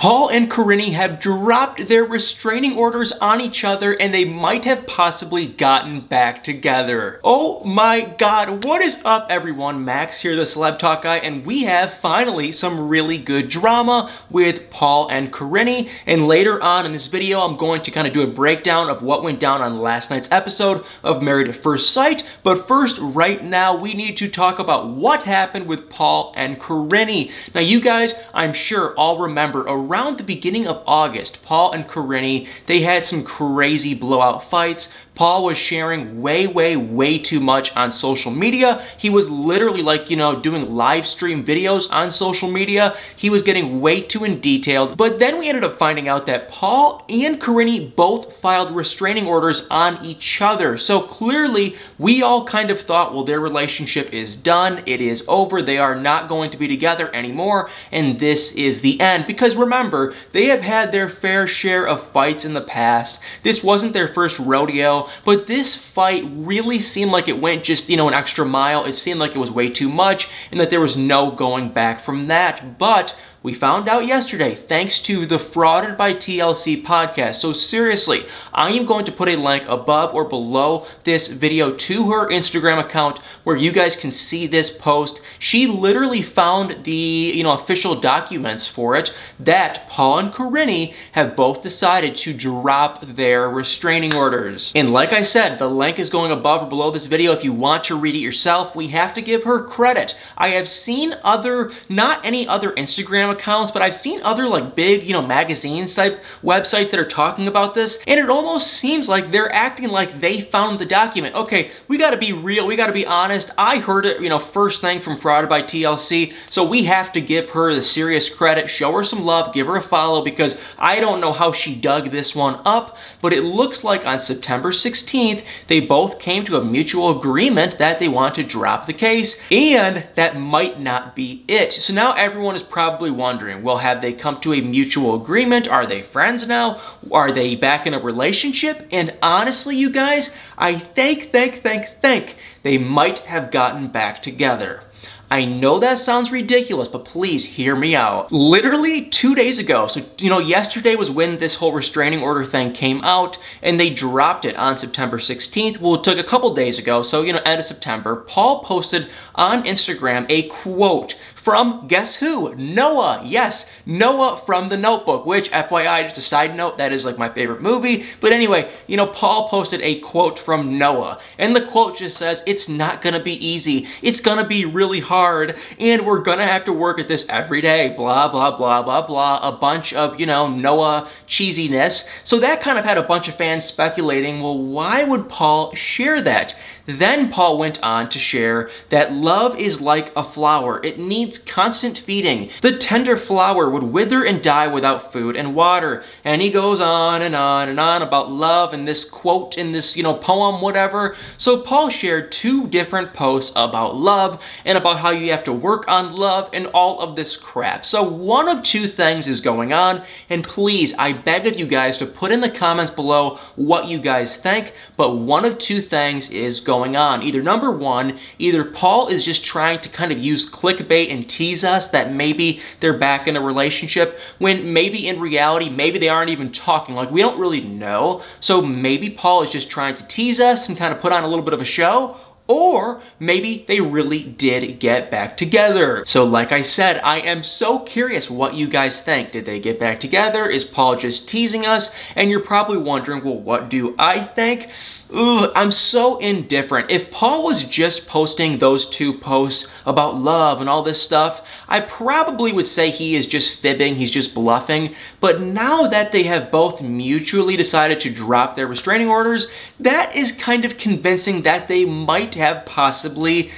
Paul and Karine have dropped their restraining orders on each other and they might have possibly gotten back together. Oh my god, what is up everyone? Max here, the Celeb Talk guy, and we have finally some really good drama with Paul and Karine. And later on in this video, I'm going to kind of do a breakdown of what went down on last night's episode of Married at First Sight. But first, right now, we need to talk about what happened with Paul and Karine. Now you guys, I'm sure all remember around the beginning of August, Paul and Karine, they had some crazy blowout fights. Paul was sharing way too much on social media. He was literally like, you know, doing live stream videos on social media. He was getting way too in detail. But then we ended up finding out that Paul and Karine both filed restraining orders on each other. So clearly, we all kind of thought, well, their relationship is done. It is over. They are not going to be together anymore. And this is the end. Because remember, they have had their fair share of fights in the past. This wasn't their first rodeo. But this fight really seemed like it went just, you know, an extra mile. It seemed like it was way too much and that there was no going back from that. But we found out yesterday, thanks to the Frauded by TLC podcast. So seriously, I am going to put a link above or below this video to her Instagram account where you guys can see this post. She literally found the, you know, official documents for it that Paul and Karine have both decided to drop their restraining orders. And like I said, the link is going above or below this video if you want to read it yourself. We have to give her credit. I have seen other, not any other Instagram accounts, but I've seen other like big, you know, magazines type websites that are talking about this, and it almost seems like they're acting like they found the document. Okay, we gotta be real, we gotta be honest. I heard it, you know, first thing from Frauded by TLC, so we have to give her the serious credit, show her some love, give her a follow, because I don't know how she dug this one up, but it looks like on September 16th, they both came to a mutual agreement that they want to drop the case, and that might not be it. So now everyone is probably wondering, well, have they come to a mutual agreement? Are they friends now? Are they back in a relationship? And honestly, you guys, I think they might have gotten back together. I know that sounds ridiculous, but please hear me out. Literally 2 days ago, so you know, yesterday was when this whole restraining order thing came out, and they dropped it on September 16th. Well, it took a couple days ago, so you know, end of September, Paul posted on Instagram a quote from, guess who? Noah. Yes, Noah from The Notebook, which, FYI, just a side note, that is like my favorite movie. But anyway, you know, Paul posted a quote from Noah, and the quote just says, "It's not gonna be easy. It's gonna be really hard, and we're gonna have to work at this every day, blah, blah, blah, blah, blah." A bunch of, you know, Noah cheesiness. So that kind of had a bunch of fans speculating, well, why would Paul share that? Then Paul went on to share that love is like a flower. It needs constant feeding. The tender flower would wither and die without food and water. And he goes on and on and on about love and this quote in this, you know, poem, whatever. So Paul shared 2 different posts about love and about how you have to work on love and all of this crap. So one of 2 things is going on, and please, I beg of you guys to put in the comments below what you guys think, but one of 2 things is going on. Either number 1, either Paul is just trying to kind of use clickbait and tease us that maybe they're back in a relationship, when maybe in reality, maybe they aren't even talking. Like, we don't really know. So maybe Paul is just trying to tease us and kind of put on a little bit of a show. Or maybe they really did get back together. So like I said, I am so curious what you guys think. Did they get back together? Is Paul just teasing us? And you're probably wondering, well, what do I think? Ooh, I'm so indifferent. If Paul was just posting those 2 posts about love and all this stuff, I probably would say he is just fibbing, he's just bluffing. But now that they have both mutually decided to drop their restraining orders, that is kind of convincing that they might have possibly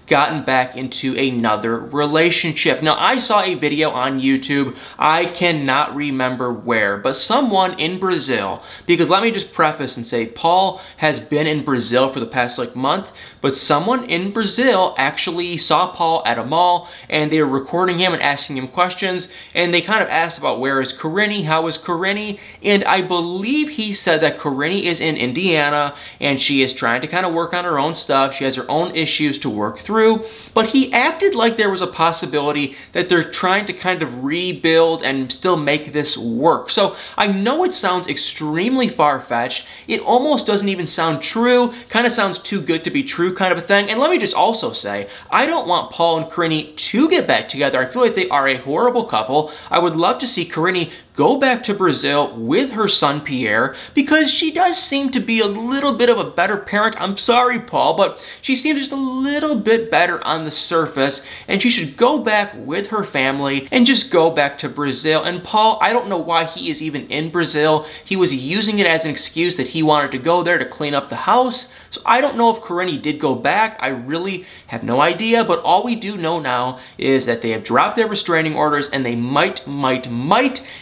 gotten back into another relationship. Now, I saw a video on YouTube, I cannot remember where, but someone in Brazil, because let me just preface and say, Paul has been in Brazil for the past like month, but someone in Brazil actually saw Paul at a mall, and they were recording him and asking him questions, and they kind of asked about where is Karine, how is Karine, and I believe he said that Karine is in Indiana, and she is trying to kind of work on her own stuff. She has her their own issues to work through, but he acted like there was a possibility that they're trying to kind of rebuild and still make this work. So I know it sounds extremely far-fetched. It almost doesn't even sound true, kind of sounds too good to be true kind of a thing. And let me just also say, I don't want Paul and Karine to get back together. I feel like they are a horrible couple. I would love to see Karine go back to Brazil with her son Pierre, because she does seem to be a little bit of a better parent. I'm sorry, Paul, but she seems just a little bit better on the surface, and she should go back with her family and just go back to Brazil. And Paul, I don't know why he is even in Brazil. He was using it as an excuse that he wanted to go there to clean up the house. So I don't know if Karine did go back. I really have no idea, but all we do know now is that they have dropped their restraining orders and they might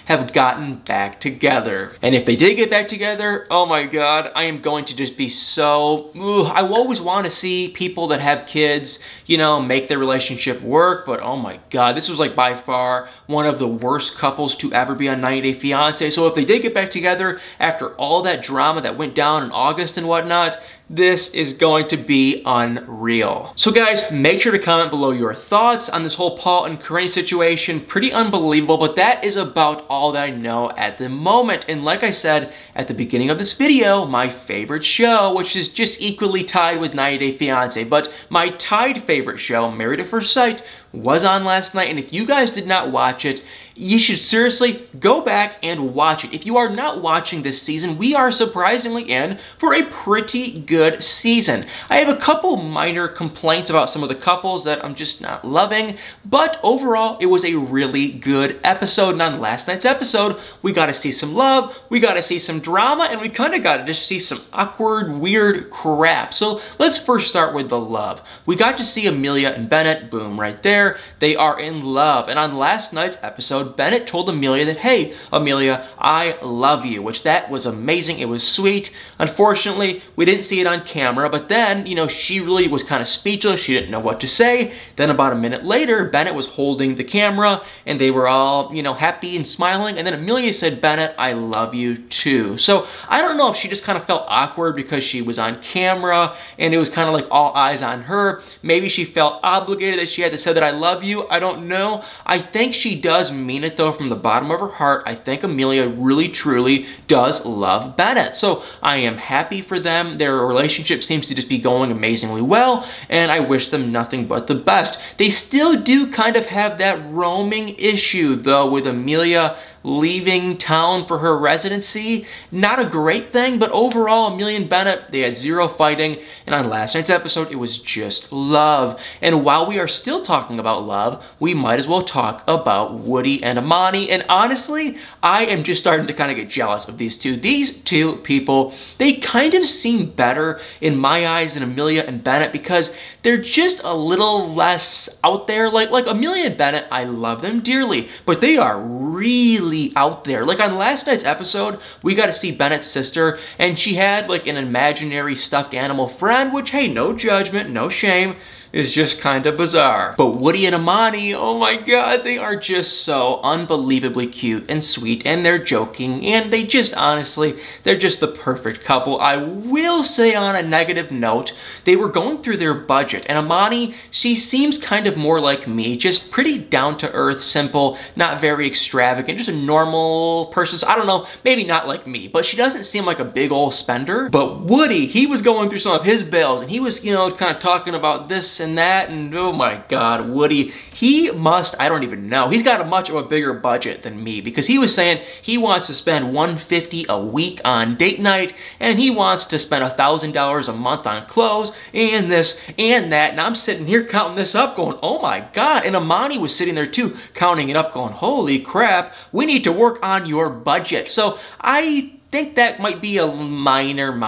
have gotten back together. And if they did get back together, oh my God, I am going to just be so, I always want to see people that have kids, you know, make their relationship work, but oh my God, this was like by far one of the worst couples to ever be on 90 Day Fiance. So if they did get back together after all that drama that went down in August and whatnot, this is going to be unreal. So guys, make sure to comment below your thoughts on this whole Paul and Karine situation. Pretty unbelievable, but that is about all that I know at the moment. And like I said at the beginning of this video, my favorite show, which is just equally tied with 90 Day Fiance, but my tied favorite show, Married at First Sight, was on last night. And if you guys did not watch it, you should seriously go back and watch it. If you are not watching this season, we are surprisingly in for a pretty good season. I have a couple minor complaints about some of the couples that I'm just not loving, but overall, it was a really good episode. And on last night's episode, we got to see some love, we got to see some drama, and we kind of got to just see some awkward, weird crap. So let's first start with the love. We got to see Amelia and Bennett, boom, right there. They are in love. And on last night's episode, Bennett told Amelia that, hey, Amelia, I love you, which that was amazing. It was sweet. Unfortunately, we didn't see it on camera, but then, you know, she really was kind of speechless. She didn't know what to say. Then about a minute later, Bennett was holding the camera and they were all, you know, happy and smiling. And then Amelia said, Bennett, I love you too. So I don't know if she just kind of felt awkward because she was on camera and it was kind of like all eyes on her. Maybe she felt obligated that she had to say that I love you. I don't know. I think she does mean it though from the bottom of her heart. I think Amelia really truly does love Bennett. So I am happy for them. Their relationship seems to just be going amazingly well, and I wish them nothing but the best. They still do kind of have that roaming issue though with Amelia leaving town for her residency. Not a great thing, but overall, Amelia and Bennett, they had zero fighting, and on last night's episode, it was just love. And while we are still talking about love, we might as well talk about Woody and Amani. And honestly, I am just starting to kind of get jealous of these two. These two people, they kind of seem better in my eyes than Amelia and Bennett because they're just a little less out there. Like Amelia and Bennett, I love them dearly, but they are really out there. Like on last night's episode, we got to see Bennett's sister, and she had like an imaginary stuffed animal friend, which, hey, no judgment, no shame. Is just kind of bizarre. But Woody and Amani, oh my God, they are just so unbelievably cute and sweet, and they're joking, and they just honestly, they're just the perfect couple. I will say on a negative note, they were going through their budget, and Amani, she seems kind of more like me, just pretty down-to-earth, simple, not very extravagant, just a normal person. So I don't know, maybe not like me, but she doesn't seem like a big old spender. But Woody, he was going through some of his bills, and he was, you know, kind of talking about this and that, and oh my God, Woody, he must, I don't even know, he's got a much of a bigger budget than me, because he was saying he wants to spend $150 a week on date night, and he wants to spend $1,000 a month on clothes, and this and that, and I'm sitting here counting this up going, oh my God, and Amani was sitting there too, counting it up going, holy crap, we need to work on your budget. So I think that might be a minor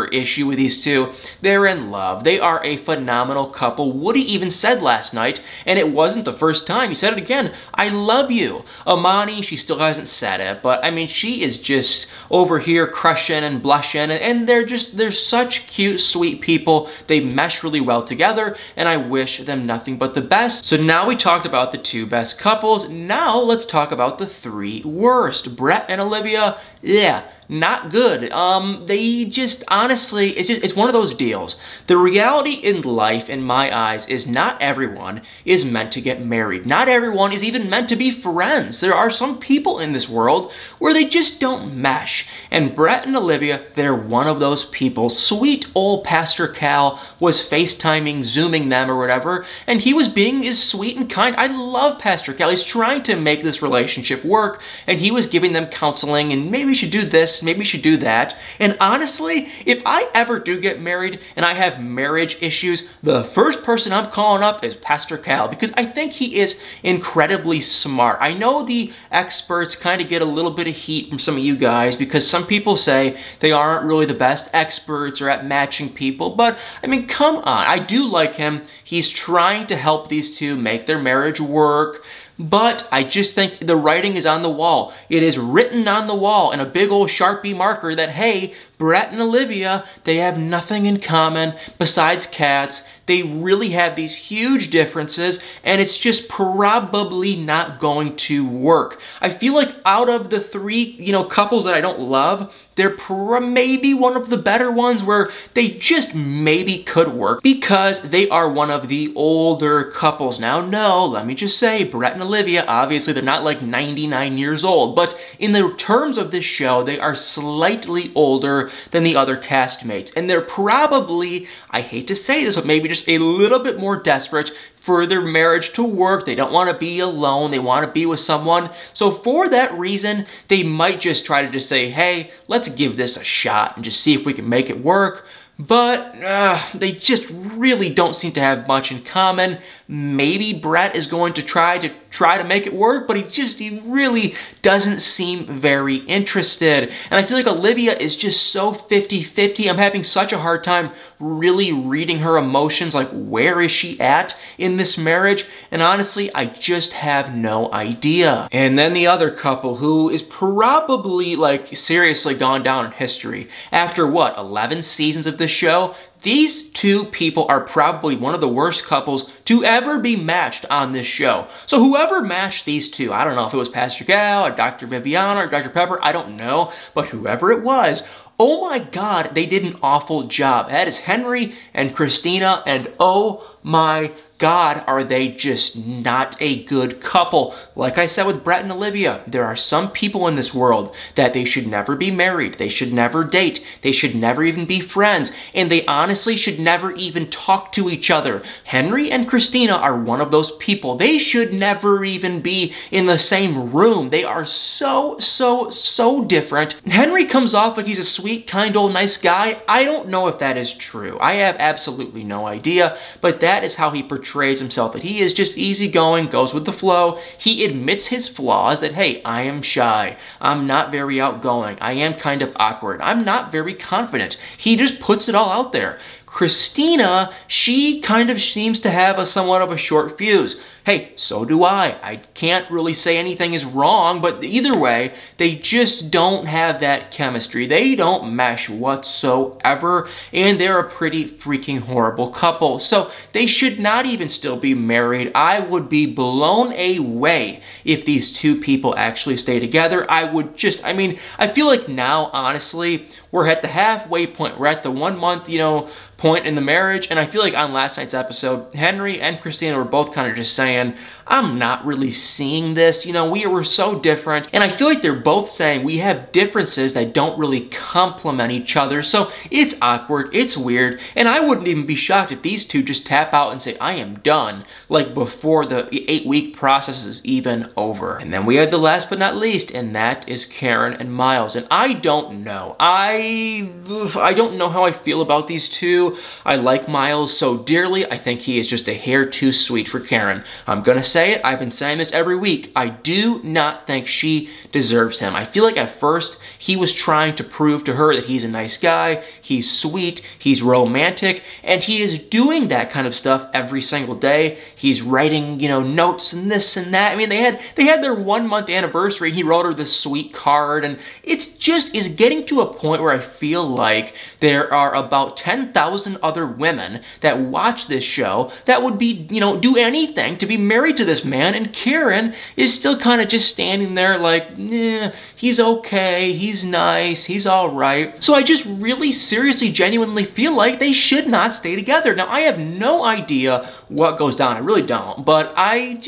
issue with these two. They're in love. They are a phenomenal couple. Woody even said last night, and it wasn't the first time, he said it again, I love you. Amani, she still hasn't said it, but I mean, she is just over here crushing and blushing, and they're such cute, sweet people. They mesh really well together, and I wish them nothing but the best. So now we talked about the two best couples. Now let's talk about the three worst. Brett and Olivia, yeah, not good. They just, honestly, it's one of those deals. The reality in life, in my eyes, is not everyone is meant to get married. Not everyone is even meant to be friends. There are some people in this world where they just don't mesh. And Brett and Olivia, they're one of those people. Sweet old Pastor Cal was FaceTiming, Zooming them or whatever, and he was being as sweet and kind. I love Pastor Cal. He's trying to make this relationship work, and he was giving them counseling, and maybe you should do this, maybe you should do that. And honestly, if I ever do get married and I have marriage issues, the first person I'm calling up is Pastor Cal, because I think he is incredibly smart. I know the experts kind of get a little bit of heat from some of you guys because some people say they aren't really the best experts or at matching people, but I mean, come on. I do like him. He's trying to help these two make their marriage work. But I just think the writing is on the wall. It is written on the wall in a big old Sharpie marker that, hey, Brett and Olivia, they have nothing in common besides cats. They really have these huge differences, and it's just probably not going to work. I feel like out of the three, couples that I don't love, they're maybe one of the better ones where they just maybe could work because they are one of the older couples. Now, no, let me just say, Brett and Olivia, obviously they're not like 99 years old, but in the terms of this show, they are slightly older than the other castmates. And they're probably, I hate to say this, but maybe just a little bit more desperate for their marriage to work. They don't want to be alone. They want to be with someone. So for that reason, they might just try to just say, hey, let's give this a shot and just see if we can make it work. But they just really don't seem to have much in common. Maybe Brett is going to try to make it work, but he really doesn't seem very interested. And I feel like Olivia is just so 50-50. I'm having such a hard time really reading her emotions, like where is she at in this marriage? And honestly, I just have no idea. And then the other couple who is probably like seriously gone down in history. After what, 11 seasons of this show? These two people are probably one of the worst couples to ever be matched on this show. So whoever matched these two, I don't know if it was Pastor Gal or Dr. Viviana or Dr. Pepper, I don't know, but whoever it was, oh my God, they did an awful job. That is Henry and Christina, and oh my God, are they just not a good couple. Like I said with Brett and Olivia, there are some people in this world that they should never be married, they should never date, they should never even be friends, and they honestly should never even talk to each other. Henry and Christina are one of those people. They should never even be in the same room. They are so different. Henry comes off like he's a sweet, kind, old, nice guy. I don't know if that is true. I have absolutely no idea, but that is how he portrays himself, that he is just easygoing, goes with the flow. He admits his flaws, that, hey, I am shy. I'm not very outgoing. I am kind of awkward. I'm not very confident. He just puts it all out there. Christina, she kind of seems to have somewhat of a short fuse. Hey, so do I. I can't really say anything is wrong, but either way, they just don't have that chemistry. They don't mesh whatsoever, and they're a pretty freaking horrible couple. So they should not even still be married. I would be blown away if these two people actually stay together. I feel like now, honestly, we're at the halfway point. We're at the 1 month, point in the marriage, and I feel like on last night's episode, Henry and Christina were both kind of just saying, I'm not really seeing this, we were so different, and I feel like they're both saying we have differences that don't really complement each other, so it's awkward, it's weird, and I wouldn't even be shocked if these two just tap out and say, I am done, like before the 8-week process is even over. And then we have the last but not least, and that is Karen and Miles, and I don't know. I don't know how I feel about these two. I like Miles so dearly. I think he is just a hair too sweet for Karen. I'm gonna say it. I've been saying this every week. I do not think she deserves him. I feel like at first he was trying to prove to her that he's a nice guy, he's sweet, he's romantic, and he is doing that kind of stuff every single day. He's writing, notes and this and that. I mean, they had their 1 month anniversary, and he wrote her this sweet card, and it's just is getting to a point where I feel like there are about 10,000 other women that watch this show that would be, do anything to be married to to this man, and Karine is still kind of just standing there like, yeah, he's okay, he's nice, he's all right. So I just really seriously, genuinely feel like they should not stay together. Now, I have no idea what goes down, I really don't, but I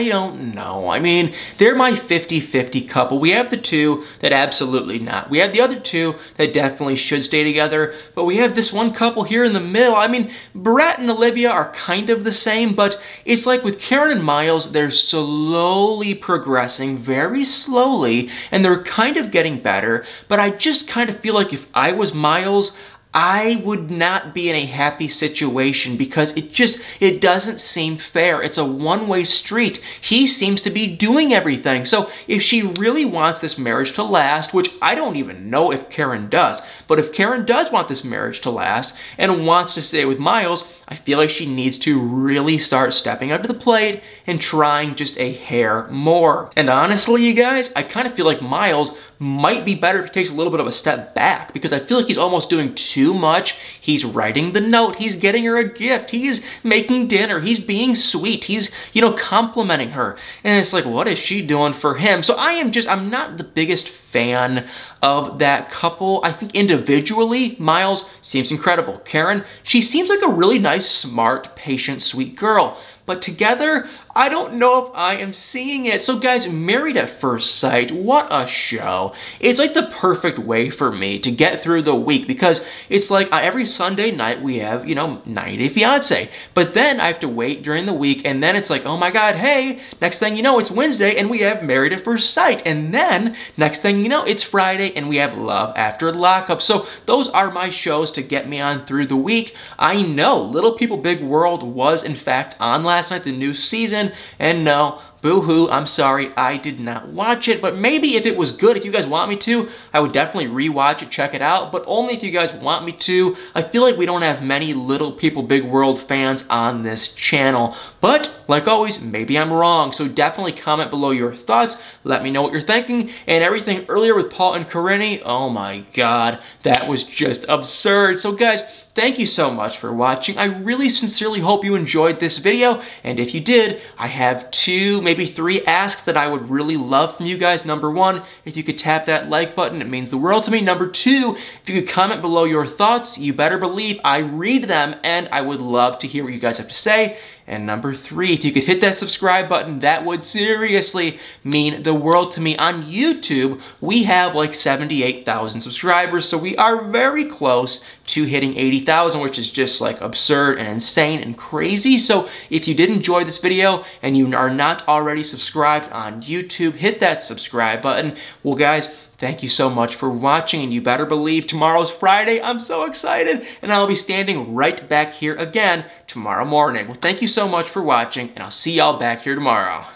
don't know. I mean, they're my 50-50 couple. We have the two that absolutely not. We have the other two that definitely should stay together, but we have this one couple here in the middle. I mean, Brett and Olivia are kind of the same, but it's like with Karine and Miles, they're slowly progressing, very slowly, and they're kind of getting better, but I just kind of feel like if I was Miles, I would not be in a happy situation because it doesn't seem fair. It's a one-way street. He seems to be doing everything. So if she really wants this marriage to last, which I don't even know if Karine does, but if Karine does want this marriage to last and wants to stay with Miles, I feel like she needs to really start stepping up to the plate and trying just a hair more. And honestly, you guys, I kind of feel like Miles might be better if he takes a little bit of a step back because I feel like he's almost doing too much. He's writing the note, he's getting her a gift, he's making dinner, he's being sweet, he's, you know, complimenting her. And it's like, what is she doing for him? So I'm not the biggest fan of that couple. I think individually, Miles seems incredible. Karine, she seems like a really nice, smart, patient, sweet girl. But together, I don't know if I am seeing it. So guys, Married at First Sight, what a show. It's like the perfect way for me to get through the week because it's like every Sunday night we have, you know, 90 Day Fiance. But then I have to wait during the week and then it's like, oh my God, hey, next thing you know, it's Wednesday and we have Married at First Sight. And then next thing you know, it's Friday and we have Love After Lockup. So those are my shows to get me on through the week. I know Little People Big World was in fact on last night, the new season, and no, boo-hoo, I'm sorry, I did not watch it, but maybe if it was good, if you guys want me to, I would definitely rewatch it, check it out, but only if you guys want me to. I feel like we don't have many Little People Big World fans on this channel, but like always, maybe I'm wrong, so definitely comment below your thoughts, let me know what you're thinking, and everything earlier with Paul and Karine, oh my God, that was just absurd. So guys, thank you so much for watching. I really sincerely hope you enjoyed this video, and if you did, I have 2, maybe 3 asks that I would really love from you guys. Number 1, if you could tap that like button, it means the world to me. Number 2, if you could comment below your thoughts, you better believe I read them, and I would love to hear what you guys have to say. And number 3, if you could hit that subscribe button, that would seriously mean the world to me. On YouTube, we have like 78,000 subscribers, so we are very close to hitting 80,000, which is just like absurd and insane and crazy. So if you did enjoy this video and you are not already subscribed on YouTube, hit that subscribe button. Well, guys, thank you so much for watching, and you better believe tomorrow's Friday. I'm so excited, and I'll be standing right back here again tomorrow morning. Well, thank you so much for watching, and I'll see y'all back here tomorrow.